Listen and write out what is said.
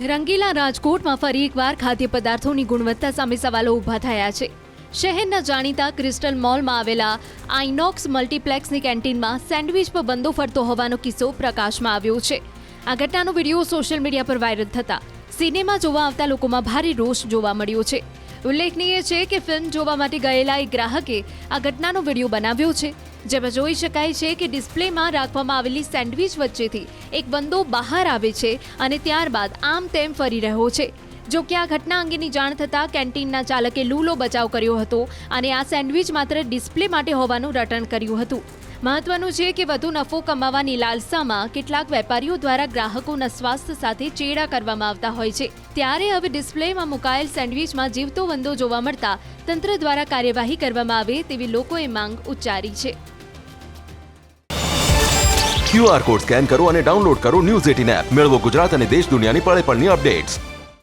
રંગીલા રાજકોટમાં ફરી એકવાર ખાદ્ય પદાર્થોની ગુણવત્તા સામે સવાલો ઊભા થયા છે. શહેરના જાણીતા ક્રિસ્ટલ મોલમાં આવેલા આઇનોક્સ મલ્ટીપ્લેક્સની કેન્ટીનમાં સેન્ડવિચ પર બંદો ફરતો હોવાનો કિસ્સો પ્રકાશમાં આવ્યો છે. આ ઘટનાનો વિડીયો સોશિયલ મીડિયા પર વાયરલ થતા સિનેમા જોવા આવતા લોકોમાં ભારે રોષ જોવા મળ્યો છે. ઉલ્લેખનીય છે કે ફિલ્મ જોવા માટે ગયેલા એક ગ્રાહકે આ ઘટનાનો વિડીયો બનાવ્યો છે, જેમાં જોઈ શકાય છે કે ડિસ્પ્લેમાં રાખવામાં આવેલી સેન્ડવિચ વચ્ચેથી એક બંદો બહાર આવે છે અને ત્યારબાદ આમ તેમ ફરી રહ્યો છે. જો કે આ ઘટના અંગેની જાણ થતાં કેન્ટીનના ચાલકે લૂલો બચાવ કર્યો હતો અને આ સેન્ડવિચ માત્ર ડિસ્પ્લે માટે હોવાનું રટણ કર્યું હતું. મહત્વનું છે કે વધુ નફો કમાવાની લાલસામાં કેટલાક વેપારીઓ દ્વારા ગ્રાહકોના સ્વાસ્થ્ય સાથે ચેડા કરવામાં આવતા હોય છે. ત્યારે હવે ડિસ્પ્લેમાં મુકાયેલ સેન્ડવિચમાં જીવતો બંદો જોવા મળતા તંત્ર દ્વારા કાર્યવાહી કરવામાં આવે તેવી લોકોએ માંગ ઉચ્ચારી છે. QR કોડ સ્કેન કરો અને ડાઉનલોડ કરો ન્યૂઝ 18 એપ. મેળવો ગુજરાત અને દેશ દુનિયાની પળે પળની અપડેટ્સ.